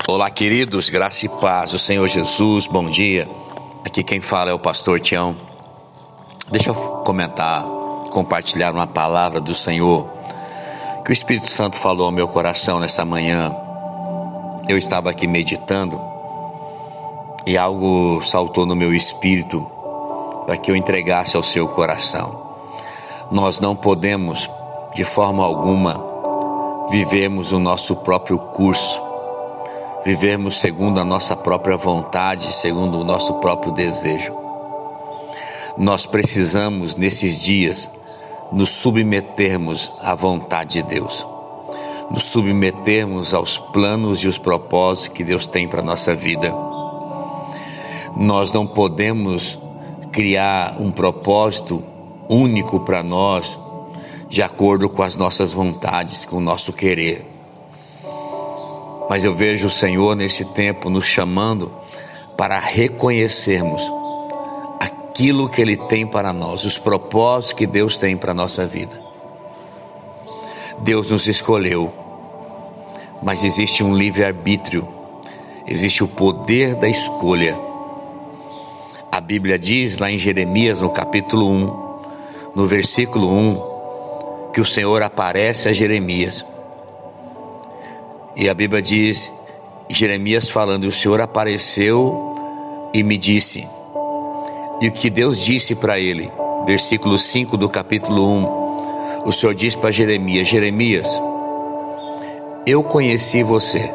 Olá, queridos, graça e paz do Senhor Jesus, bom dia. Aqui quem fala é o pastor Tião. Deixa eu compartilhar uma palavra do Senhor que o Espírito Santo falou ao meu coração nessa manhã. Eu estava aqui meditando e algo saltou no meu espírito para que eu entregasse ao seu coração. Nós não podemos, de forma alguma, vivermos o nosso próprio curso, vivermos segundo a nossa própria vontade, segundo o nosso próprio desejo. Nós precisamos, nesses dias, nos submetermos à vontade de Deus, nos submetermos aos planos e os propósitos que Deus tem para a nossa vida. Nós não podemos criar um propósito único para nós, de acordo com as nossas vontades, com o nosso querer. Mas eu vejo o Senhor nesse tempo nos chamando para reconhecermos aquilo que Ele tem para nós, os propósitos que Deus tem para a nossa vida. Deus nos escolheu, mas existe um livre-arbítrio, existe o poder da escolha. A Bíblia diz lá em Jeremias, no capítulo 1, no versículo 1, que o Senhor aparece a Jeremias. E a Bíblia diz, Jeremias falando, o Senhor apareceu e me disse. E o que Deus disse para ele, versículo 5 do capítulo 1, o Senhor disse para Jeremias, Jeremias, eu conheci você,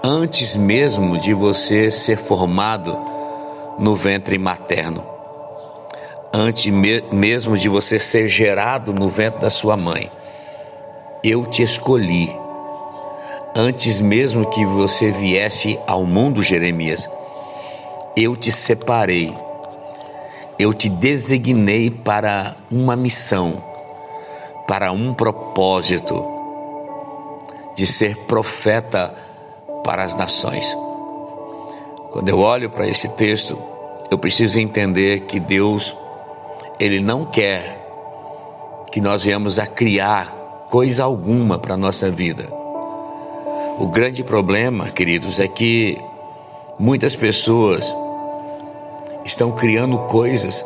antes mesmo de você ser formado no ventre materno, antes mesmo de você ser gerado no ventre da sua mãe, eu te escolhi. Antes mesmo que você viesse ao mundo, Jeremias, eu te separei, eu te designei para uma missão, para um propósito, de ser profeta para as nações. Quando eu olho para esse texto, eu preciso entender que Deus, Ele não quer que nós venhamos a criar coisa alguma para a nossa vida. O grande problema, queridos, é que muitas pessoas estão criando coisas,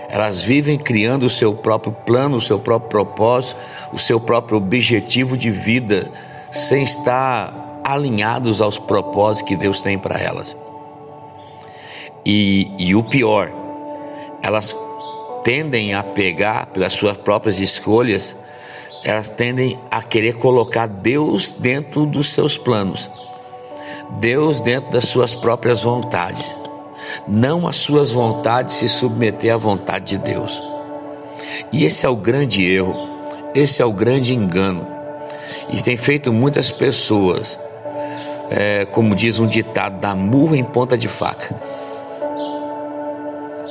elas vivem criando o seu próprio plano, o seu próprio propósito, o seu próprio objetivo de vida, sem estar alinhados aos propósitos que Deus tem para elas. E o pior, elas tendem a pegar pelas suas próprias escolhas, elas tendem a querer colocar Deus dentro dos seus planos, Deus dentro das suas próprias vontades, não as suas vontades se submeter à vontade de Deus. E esse é o grande erro, esse é o grande engano, e tem feito muitas pessoas, como diz um ditado, dar murro em ponta de faca.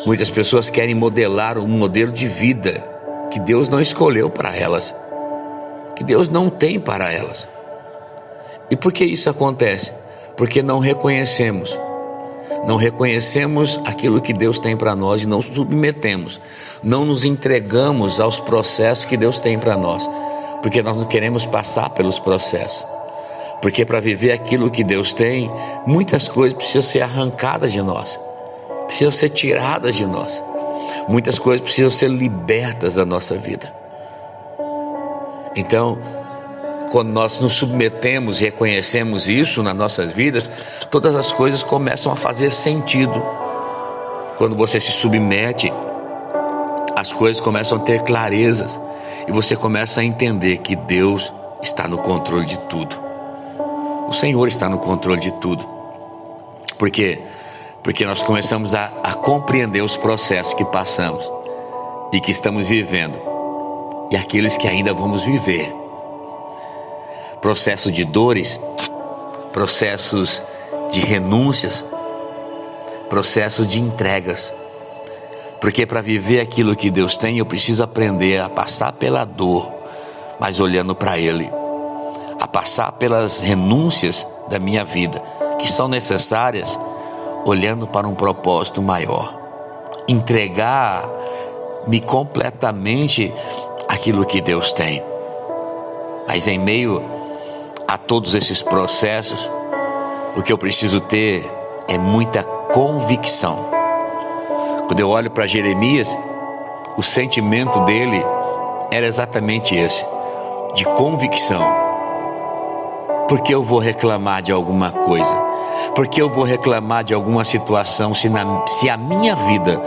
Muitas pessoas querem modelar um modelo de vida que Deus não escolheu para elas, que Deus não tem para elas. E por que isso acontece? Porque não reconhecemos aquilo que Deus tem para nós e não submetemos, não nos entregamos aos processos que Deus tem para nós, porque nós não queremos passar pelos processos, porque para viver aquilo que Deus tem, muitas coisas precisam ser arrancadas de nós, precisam ser tiradas de nós, muitas coisas precisam ser libertas da nossa vida. Então, quando nós nos submetemos e reconhecemos isso nas nossas vidas, todas as coisas começam a fazer sentido. Quando você se submete, as coisas começam a ter clarezas e você começa a entender que Deus está no controle de tudo. O Senhor está no controle de tudo. Por quê? Porque nós começamos a compreender os processos que passamos e que estamos vivendo, e aqueles que ainda vamos viver. Processos de dores, processos de renúncias, processos de entregas. Porque para viver aquilo que Deus tem, eu preciso aprender a passar pela dor, mas olhando para Ele, a passar pelas renúncias da minha vida, que são necessárias, olhando para um propósito maior. Entregar-me completamente aquilo que Deus tem. Mas em meio a todos esses processos, O que eu preciso ter é muita convicção. Quando eu olho para Jeremias, o sentimento dele era exatamente esse, de convicção. Por que eu vou reclamar de alguma coisa? Por que eu vou reclamar de alguma situação se a minha vida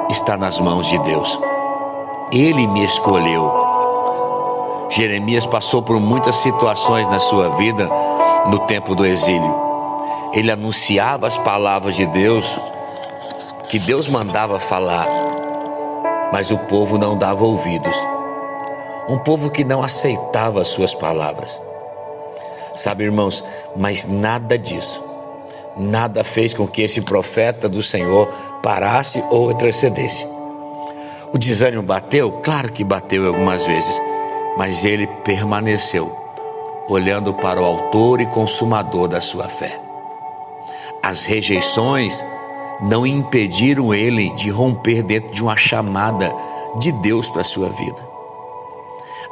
está nas mãos de Deus? Ele me escolheu. Jeremias passou por muitas situações na sua vida no tempo do exílio. Ele anunciava as palavras de Deus, que Deus mandava falar, mas o povo não dava ouvidos. Um povo que não aceitava as suas palavras. Sabe, irmãos, mas nada disso, nada fez com que esse profeta do Senhor parasse ou retrocedesse. O desânimo bateu? Claro que bateu algumas vezes, mas ele permaneceu, olhando para o autor e consumador da sua fé. As rejeições não impediram ele de romper dentro de uma chamada de Deus para a sua vida.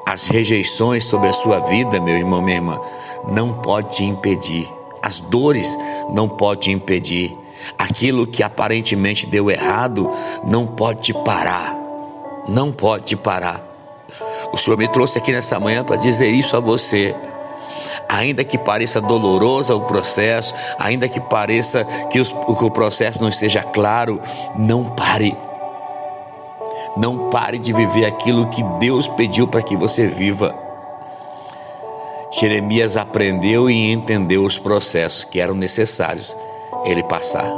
As rejeições sobre a sua vida, meu irmão, minha irmã, não pode te impedir. As dores não podem te impedir. Aquilo que aparentemente deu errado não pode te parar. Não pode te parar. O Senhor me trouxe aqui nessa manhã para dizer isso a você. Ainda que pareça doloroso o processo, ainda que pareça que o processo não esteja claro, não pare. Não pare de viver aquilo que Deus pediu para que você viva. Jeremias aprendeu e entendeu os processos que eram necessários ele passar.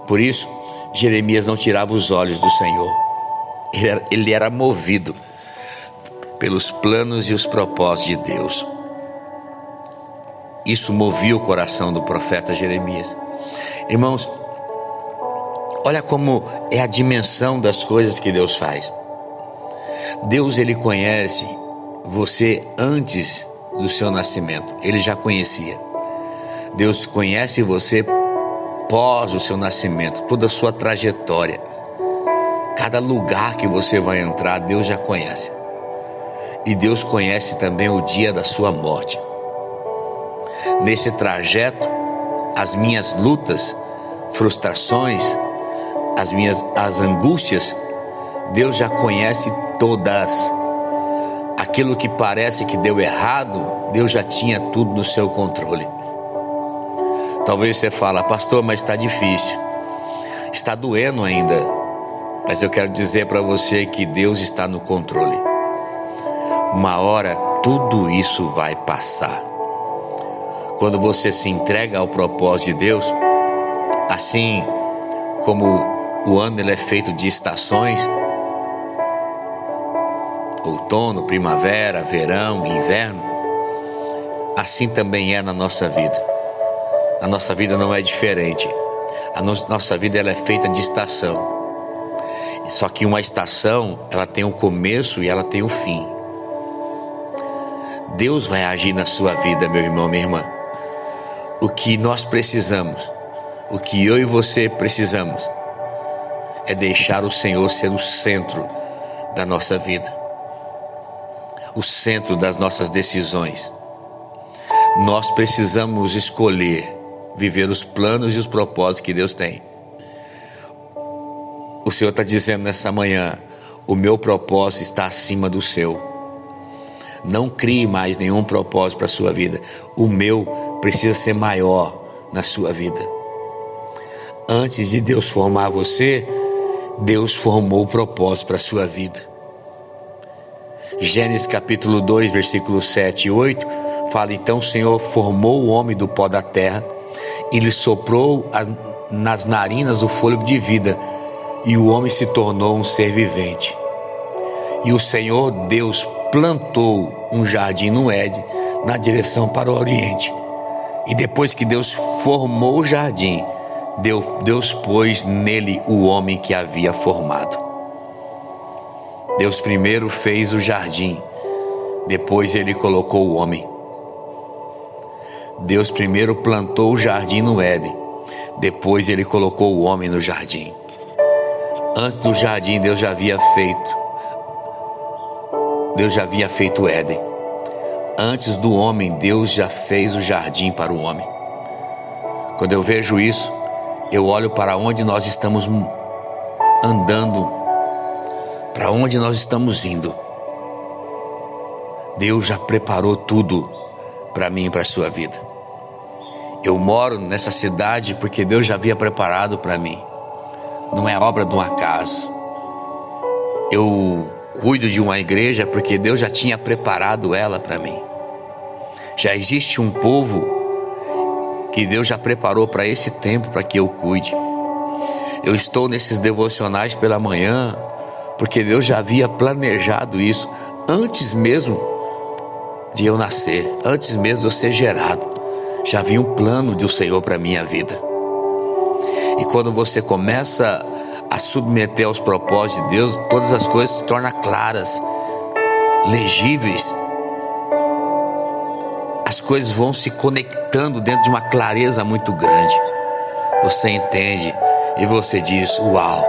Por isso, Jeremias não tirava os olhos do Senhor. Ele era movido pelos planos e os propósitos de Deus. Isso movia o coração do profeta Jeremias. Irmãos, olha como é a dimensão das coisas que Deus faz. Deus, ele conhece você antes do seu nascimento. Ele já conhecia. Deus conhece você pós o seu nascimento, toda a sua trajetória. Cada lugar que você vai entrar, Deus já conhece. E Deus conhece também o dia da sua morte. Nesse trajeto, as minhas lutas, frustrações, as angústias, Deus já conhece todas. Aquilo que parece que deu errado, Deus já tinha tudo no seu controle. Talvez você fale, pastor, mas está difícil, está doendo ainda. Mas eu quero dizer para você que Deus está no controle. Uma hora tudo isso vai passar. Quando você se entrega ao propósito de Deus, assim como o ano ele é feito de estações, outono, primavera, verão, inverno, assim também é na nossa vida. A nossa vida não é diferente. A nossa vida ela é feita de estação. Só que uma estação, ela tem um começo e ela tem um fim. Deus vai agir na sua vida, meu irmão, minha irmã. O que nós precisamos, o que eu e você precisamos, é deixar o Senhor ser o centro da nossa vida, o centro das nossas decisões. Nós precisamos escolher viver os planos e os propósitos que Deus tem. O Senhor está dizendo nessa manhã, o meu propósito está acima do seu. Não crie mais nenhum propósito para a sua vida. O meu precisa ser maior na sua vida. Antes de Deus formar você, Deus formou o propósito para a sua vida. Gênesis capítulo 2, versículos 7 e 8, fala, então o Senhor formou o homem do pó da terra e lhe soprou nas narinas o fôlego de vida, e o homem se tornou um ser vivente. E o Senhor Deus plantou um jardim no Éden, na direção para o Oriente. E depois que Deus formou o jardim, Deus pôs nele o homem que havia formado. Deus primeiro fez o jardim, depois ele colocou o homem. Deus primeiro plantou o jardim no Éden, depois ele colocou o homem no jardim. Antes do jardim, Deus já havia feito o Éden. Antes do homem, Deus já fez o jardim para o homem. Quando eu vejo isso, eu olho para onde nós estamos andando, para onde nós estamos indo. Deus já preparou tudo para mim e para a sua vida. Eu moro nessa cidade porque Deus já havia preparado para mim. Não é obra de um acaso. Eu cuido de uma igreja porque Deus já tinha preparado ela para mim. Já existe um povo que Deus já preparou para esse tempo para que eu cuide. Eu estou nesses devocionais pela manhã porque Deus já havia planejado isso antes mesmo de eu nascer, antes mesmo de eu ser gerado. Já havia um plano do Senhor para a minha vida. E quando você começa a submeter aos propósitos de Deus, todas as coisas se tornam claras, legíveis. As coisas vão se conectando dentro de uma clareza muito grande. Você entende e você diz: uau,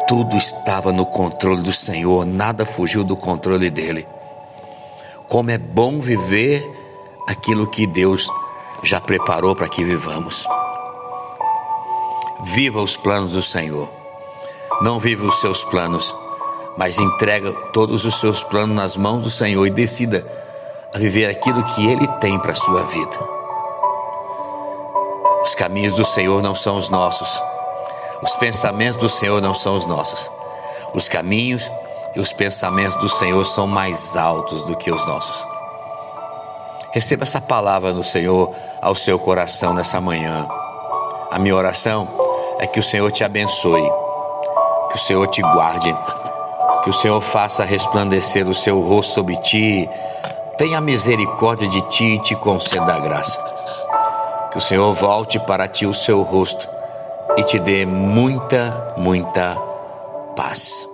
tudo estava no controle do Senhor, nada fugiu do controle dele. Como é bom viver aquilo que Deus já preparou para que vivamos. Viva os planos do Senhor. Não viva os seus planos, mas entrega todos os seus planos nas mãos do Senhor e decida a viver aquilo que Ele tem para a sua vida. Os caminhos do Senhor não são os nossos. Os pensamentos do Senhor não são os nossos. Os caminhos e os pensamentos do Senhor são mais altos do que os nossos. Receba essa palavra do Senhor ao seu coração nessa manhã. A minha oração é que o Senhor te abençoe, que o Senhor te guarde, que o Senhor faça resplandecer o seu rosto sobre ti, tenha misericórdia de ti e te conceda a graça. Que o Senhor volte para ti o seu rosto e te dê muita, muita paz.